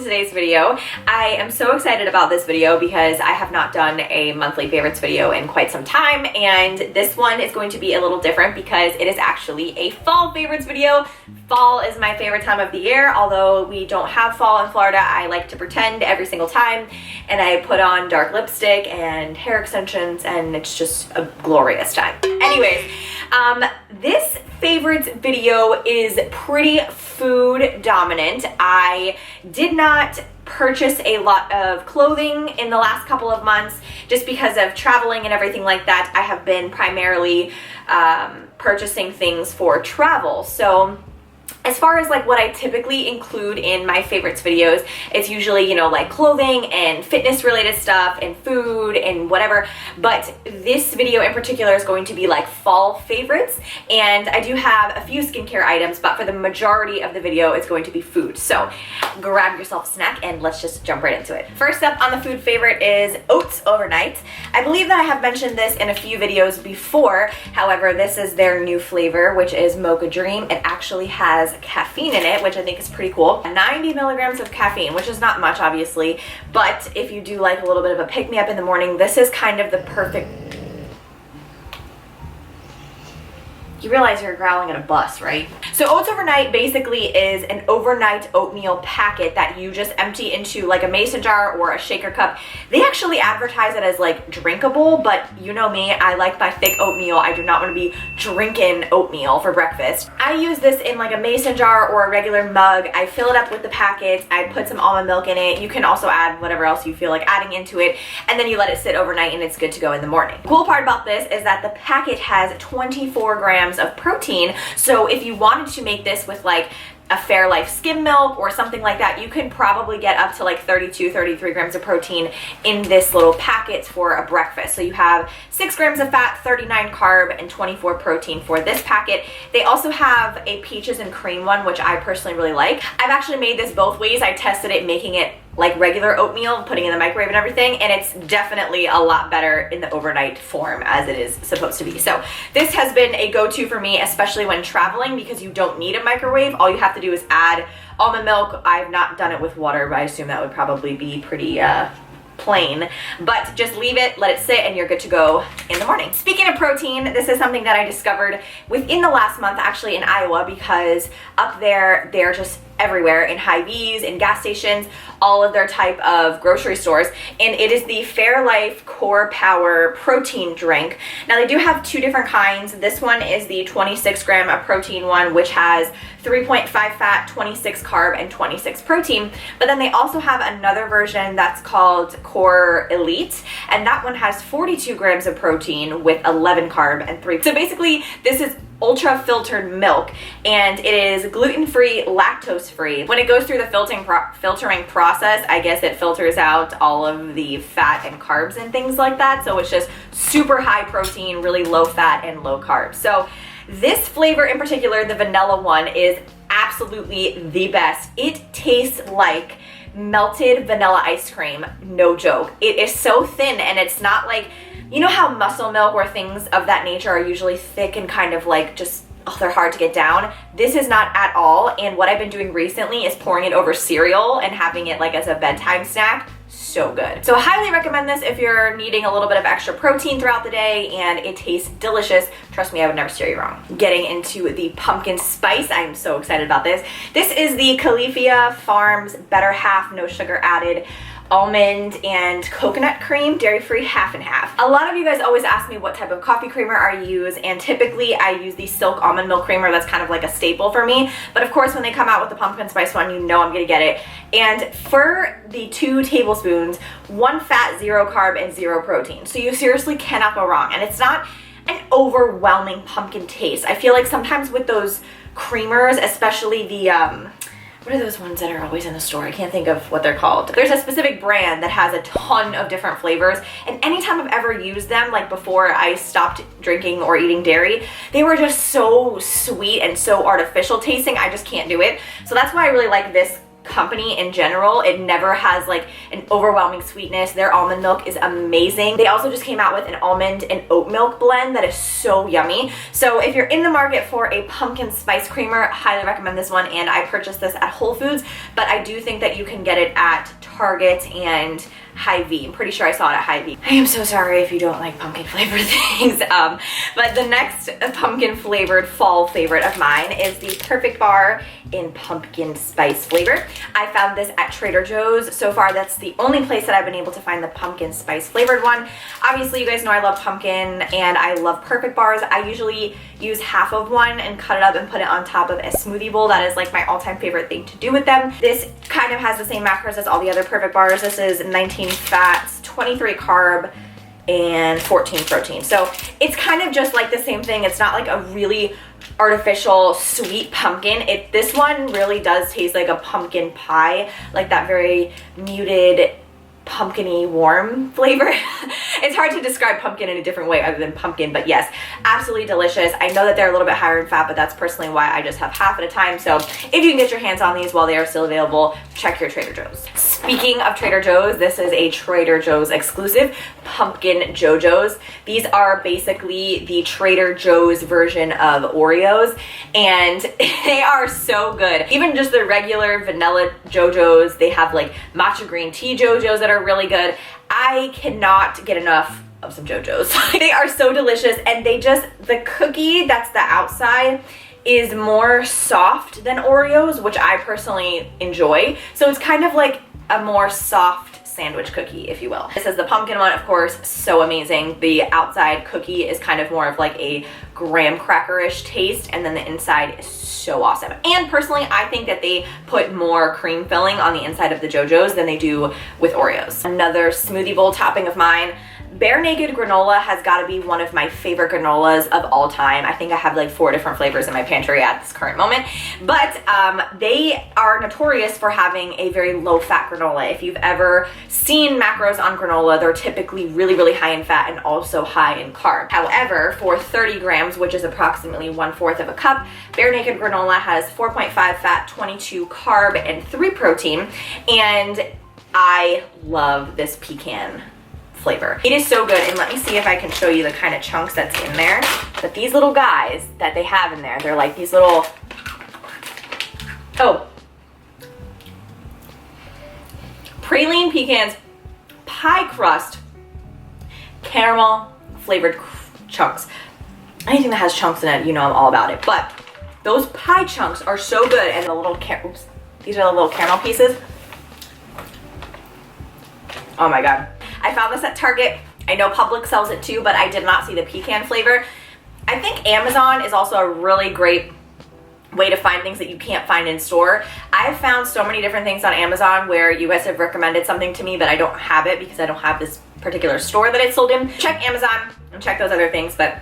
today's video. I am so excited about this video because I have not done a monthly favorites video in quite some time, and this one is going to be a little different because it is actually a fall favorites video. Fall is my favorite time of the year. Although we don't have fall in Florida, I like to pretend every single time, and I put on dark lipstick and hair extensions, and it's just a glorious time. Anyways, this favorites video is pretty food dominant. I did not purchase a lot of clothing in the last couple of months just because of traveling and everything like that. I have been primarily purchasing things for travel. So as far as like what I typically include in my favorites videos, it's usually, you know, like clothing and fitness related stuff and food and whatever. But this video in particular is going to be like fall favorites. And I do have a few skincare items, but for the majority of the video, it's going to be food. So grab yourself a snack and let's just jump right into it. First up on the food favorite is oats overnight. I believe that I have mentioned this in a few videos before. However, this is their new flavor, which is Mocha Dream. It actually has caffeine in it, which I think is pretty cool. 90 milligrams of caffeine, which is not much obviously, but if you do like a little bit of a pick-me-up in the morning, this is kind of the perfect... You realize you're growling at a bus, right? So oats overnight basically is an overnight oatmeal packet that you just empty into like a mason jar or a shaker cup. They actually advertise it as like drinkable, but you know me, I like my thick oatmeal. I do not want to be drinking oatmeal for breakfast. I use this in like a mason jar or a regular mug. I fill it up with the packet. I put some almond milk in it. You can also add whatever else you feel like adding into it, and then you let it sit overnight and it's good to go in the morning. The cool part about this is that the packet has 24 grams of protein. So if you wanted to make this with like a FAIRLIFE skim milk or something like that, you could probably get up to like 32, 33 grams of protein in this little packet for a breakfast. So you have 6 grams of fat, 39 carb, and 24 protein for this packet. They also have a peaches and cream one, which I personally really like. I've actually made this both ways. I tested it making it like regular oatmeal, putting it in the microwave and everything, and it's definitely a lot better in the overnight form as it is supposed to be. So this has been a go-to for me, especially when traveling, because you don't need a microwave. All you have to do is add almond milk. I've not done it with water, but I assume that would probably be pretty plain, but just leave it, let it sit, and you're good to go in the morning. Speaking of protein, this is something that I discovered within the last month actually in Iowa, because up there they're just everywhere in Hy-Vees, in gas stations, all of their type of grocery stores, and it is the FAIRLIFE COREPOWER protein drink. Now they do have two different kinds. This one is the 26 gram of protein one, which has 3.5 fat, 26 carb, and 26 protein, but then they also have another version that's called Core Elite, and that one has 42 grams of protein with 11 carb and 3. So basically this is ultra filtered milk, and it is gluten-free, lactose-free. When it goes through the filtering process, I guess it filters out all of the fat and carbs and things like that. So it's just super high protein, really low fat and low carbs. So this flavor in particular, the vanilla one, is absolutely the best. It tastes like melted vanilla ice cream, no joke. It is so thin, and it's not like, you know how muscle milk or things of that nature are usually thick and kind of like just, oh, they're hard to get down. This is not at all, and what I've been doing recently is pouring it over cereal and having it like as a bedtime snack. So good. So I highly recommend this if you're needing a little bit of extra protein throughout the day, and it tastes delicious. Trust me, I would never steer you wrong. Getting into the pumpkin spice, I'm so excited about this. This is the CALIFIA Farms Better Half, no sugar added, almond and coconut cream, dairy-free, half and half. A lot of you guys always ask me what type of coffee creamer I use, and typically I use the Silk almond milk creamer. That's kind of like a staple for me, but of course when they come out with the pumpkin spice one, you know I'm gonna get it. And for the 2 tablespoons, 1 fat, 0 carb, and 0 protein. So you seriously cannot go wrong, and it's not an overwhelming pumpkin taste. I feel like sometimes with those creamers, especially the what are those ones that are always in the store? I can't think of what they're called. There's a specific brand that has a ton of different flavors, and anytime I've ever used them, like before I stopped drinking or eating dairy, they were just so sweet and so artificial tasting. I just can't do it. So that's why I really like this company in general. It never has like an overwhelming sweetness. Their almond milk is amazing. They also just came out with an almond and oat milk blend that is so yummy. So if you're in the market for a pumpkin spice creamer, highly recommend this one, and I purchased this at Whole Foods, but I do think that you can get it at Target and Hy-Vee. I'm pretty sure I saw it at Hy-Vee. I am so sorry if you don't like pumpkin flavored things. But the next pumpkin flavored fall favorite of mine is the Perfect Bar in pumpkin spice flavor. I found this at Trader Joe's. So far, that's the only place that I've been able to find the pumpkin spice flavored one. Obviously, you guys know I love pumpkin and I love Perfect Bars. I usually use half of one and cut it up and put it on top of a smoothie bowl. That is like my all-time favorite thing to do with them. This kind of has the same macros as all the other Perfect Bars. This is 19 fats, 23 carb, and 14 protein. So it's kind of just like the same thing. It's not like a really artificial sweet pumpkin. This one really does taste like a pumpkin pie, like that very muted pumpkin-y warm flavor. It's hard to describe pumpkin in a different way other than pumpkin, but yes, absolutely delicious. I know that they're a little bit higher in fat, but that's personally why I just have half at a time. So if you can get your hands on these while they are still available, check your Trader Joe's. Speaking of Trader Joe's, this is a Trader Joe's exclusive, Pumpkin JoJo's. These are basically the Trader Joe's version of Oreos, and they are so good. Even just the regular vanilla JoJo's, they have like matcha green tea JoJo's that are really good. I cannot get enough of some JoJo's. They are so delicious, and the cookie that's the outside is more soft than Oreos, which I personally enjoy. So it's kind of like a more soft sandwich cookie, if you will. This is the pumpkin one, of course, so amazing. The outside cookie is kind of more of like a graham cracker-ish taste, and then the inside is so awesome. And personally, I think that they put more cream filling on the inside of the JoJo's than they do with Oreos. Another smoothie bowl topping of mine, BARENAKED granola has got to be one of my favorite granolas of all time. I think I have like 4 different flavors in my pantry at this current moment, but they are notorious for having a very low-fat granola. If you've ever seen macros on granola, they're typically really, really high in fat and also high in carb. However, for 30 grams, which is approximately 1/4 of a cup, BARENAKED granola has 4.5 fat, 22 carb, and 3 protein, and I love this pecan flavor. It is so good, and let me see if I can show you the kind of chunks that's in there. But these little guys that they have in there, they're like these little, praline pecans, pie crust, caramel flavored chunks. Anything that has chunks in it, you know I'm all about it. But those pie chunks are so good, and the little these are the little caramel pieces. Oh my god. I found this at Target. I know Publix sells it too, but I did not see the pecan flavor. I think Amazon is also a really great way to find things that you can't find in store. I've found so many different things on Amazon where you guys have recommended something to me, but I don't have it because I don't have this particular store that it's sold in. Check Amazon and check those other things, but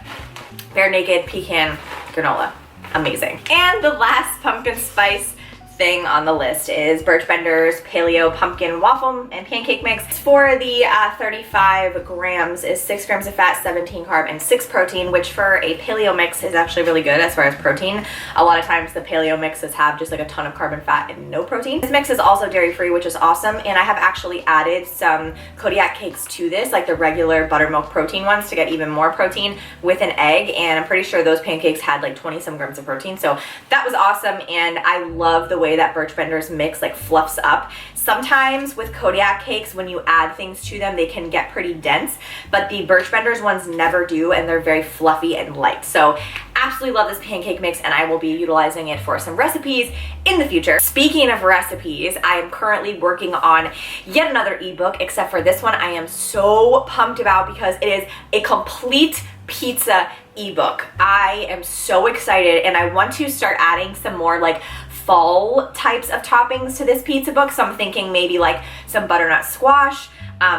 BARENAKED pecan granola, amazing. And the last pumpkin spice thing on the list is Birch Bender's Paleo Pumpkin Waffle and Pancake Mix. For the 35 grams is 6 grams of fat, 17 carb, and 6 protein, which for a paleo mix is actually really good as far as protein. A lot of times the paleo mixes have just like a ton of carb and fat and no protein. This mix is also dairy-free, which is awesome, and I have actually added some Kodiak cakes to this, like the regular buttermilk protein ones, to get even more protein with an egg, and I'm pretty sure those pancakes had like 20-some grams of protein, so that was awesome, and I love the way that Birch Bender's mix like fluffs up. Sometimes with Kodiak cakes, when you add things to them, they can get pretty dense, but the Birch Bender's ones never do, and they're very fluffy and light. So absolutely love this pancake mix, and I will be utilizing it for some recipes in the future. Speaking of recipes, I am currently working on yet another ebook, except for this one I am so pumped about because it is a complete pizza ebook. I am so excited, and I want to start adding some more like fall types of toppings to this pizza book. So I'm thinking maybe like some butternut squash.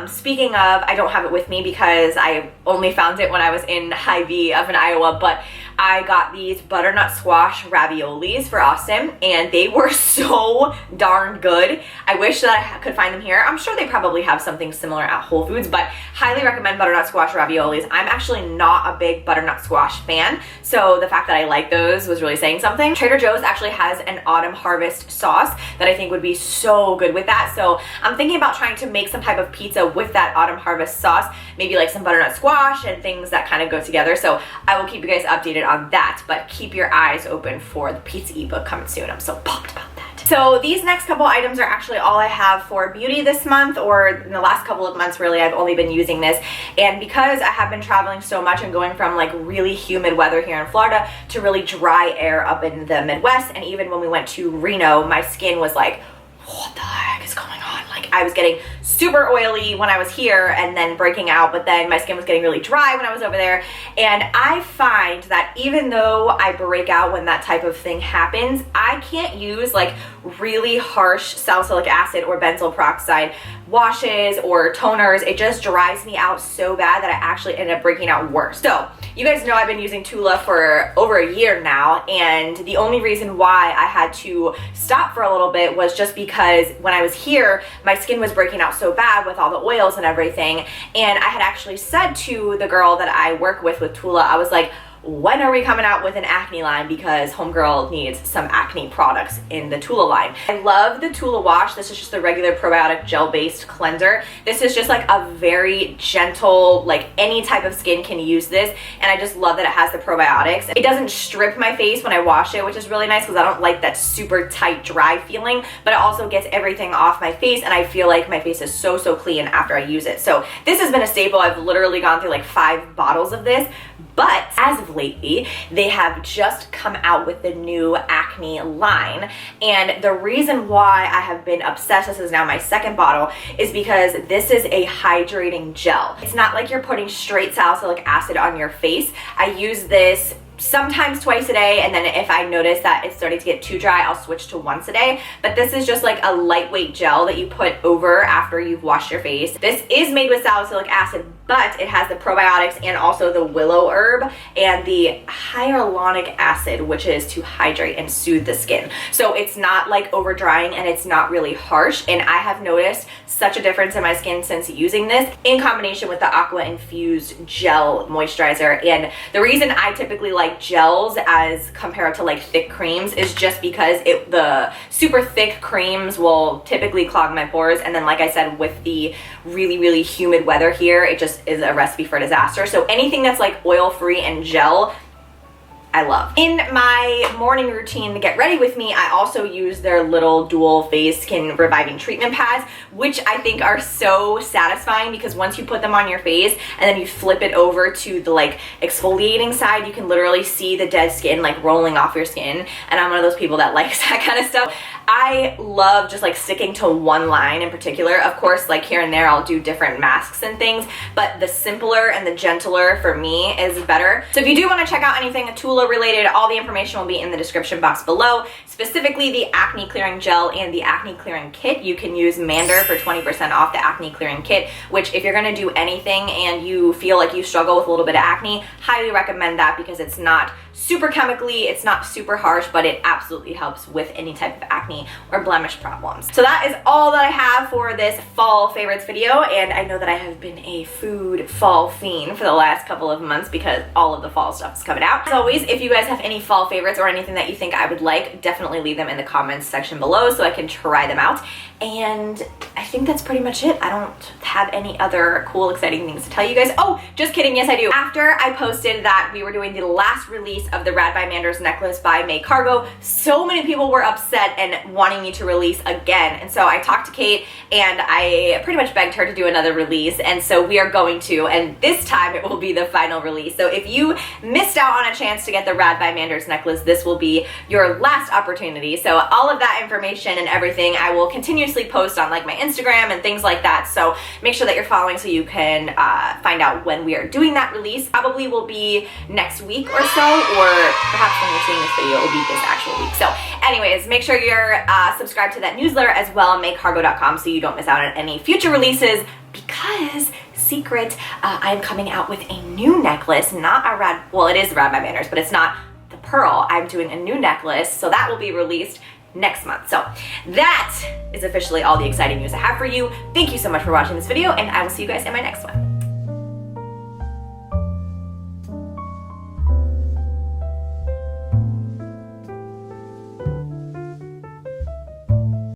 Speaking of, I don't have it with me because I only found it when I was in Hy-Vee up in Iowa, but I got these butternut squash raviolis for Austin, and they were so darn good. I wish that I could find them here. I'm sure they probably have something similar at Whole Foods, but highly recommend butternut squash raviolis. I'm actually not a big butternut squash fan, so the fact that I like those was really saying something. Trader Joe's actually has an autumn harvest sauce that I think would be so good with that, so I'm thinking about trying to make some type of pizza with that autumn harvest sauce, maybe like some butternut squash and things that kind of go together. So I will keep you guys updated on that, but keep your eyes open for the pizza ebook coming soon. I'm so pumped about that. So these next couple items are actually all I have for beauty this month, or in the last couple of months really. I've only been using this, and because I have been traveling so much and going from like really humid weather here in Florida to really dry air up in the Midwest, and even when we went to Reno, my skin was like, what the heck is going on? Like, I was getting super oily when I was here and then breaking out, but then my skin was getting really dry when I was over there. And I find that even though I break out when that type of thing happens, I can't use like really harsh salicylic acid or benzoyl peroxide washes or toners. It just dries me out so bad that I actually end up breaking out worse. So you guys know I've been using TULA for over a year now, and the only reason why I had to stop for a little bit was just because when I was here, my skin was breaking out so bad with all the oils and everything. And I had actually said to the girl that I work with TULA, I was like, when are we coming out with an acne line, because homegirl needs some acne products in the TULA line. I love the TULA wash. This is just the regular probiotic gel based cleanser. This is just like a very gentle, like any type of skin can use this, and I just love that it has the probiotics. It doesn't strip my face when I wash it, which is really nice because I don't like that super tight dry feeling, but it also gets everything off my face, and I feel like my face is so clean after I use it. So this has been a staple. I've literally gone through like 5 bottles of this. But as of lately, they have just come out with the new acne line. And the reason why I have been obsessed, this is now my 2nd bottle, is because this is a hydrating gel. It's not like you're putting straight salicylic acid on your face. I use this sometimes twice a day, and then if I notice that it's starting to get too dry, I'll switch to once a day. But this is just like a lightweight gel that you put over after you've washed your face. This is made with salicylic acid, but it has the probiotics and also the willow herb and the hyaluronic acid, which is to hydrate and soothe the skin. So it's not like over drying, and it's not really harsh. And I have noticed such a difference in my skin since using this in combination with the aqua infused gel moisturizer. And the reason I typically like gels as compared to like thick creams is just because the super thick creams will typically clog my pores, and then like I said, with the really humid weather here, it just is a recipe for disaster. So anything that's like oil free and gel, I love. In my morning routine to get ready with me, I also use their little dual phase skin reviving treatment pads, which I think are so satisfying, because once you put them on your face and then you flip it over to the like exfoliating side, you can literally see the dead skin like rolling off your skin. And I'm one of those people that likes that kind of stuff. I love just like sticking to one line in particular. Of course, like here and there I'll do different masks and things, but the simpler and the gentler for me is better. So if you do want to check out anything TULA related, all the information will be in the description box below. Specifically the acne clearing gel and the acne clearing kit. You can use Mander for 20% off the acne clearing kit, which if you're going to do anything and you feel like you struggle with a little bit of acne, highly recommend that, because it's not super chemically, it's not super harsh, but it absolutely helps with any type of acne or blemish problems. So that is all that I have for this fall favorites video, and I know that I have been a food fall fiend for the last couple of months because all of the fall stuff is coming out. As always, if you guys have any fall favorites or anything that you think I would like, definitely leave them in the comments section below so I can try them out. And I think that's pretty much it. I don't have any other cool, exciting things to tell you guys. Oh, just kidding. Yes, I do. After I posted that we were doing the last release of the Rad by Mander's necklace by May Cargo, so many people were upset and wanting me to release again. And so I talked to Kate and I pretty much begged her to do another release. And so we are going to, and this time it will be the final release. So if you missed out on a chance to get the Rad by Mander's necklace, this will be your last opportunity. So all of that information and everything I will continuously post on like my Instagram and things like that. So make sure that you're following so you can find out when we are doing that release. Probably will be next week or so, or perhaps when you're seeing this video, it will be this actual week. So anyways, make sure you're subscribed to that newsletter as well, maycargo.com, so you don't miss out on any future releases, because secret, I am coming out with a new necklace, not a rad, well, it is Rad by Manners, but it's not the pearl. I'm doing a new necklace, so that will be released next month. So that is officially all the exciting news I have for you. Thank you so much for watching this video, and I will see you guys in my next one.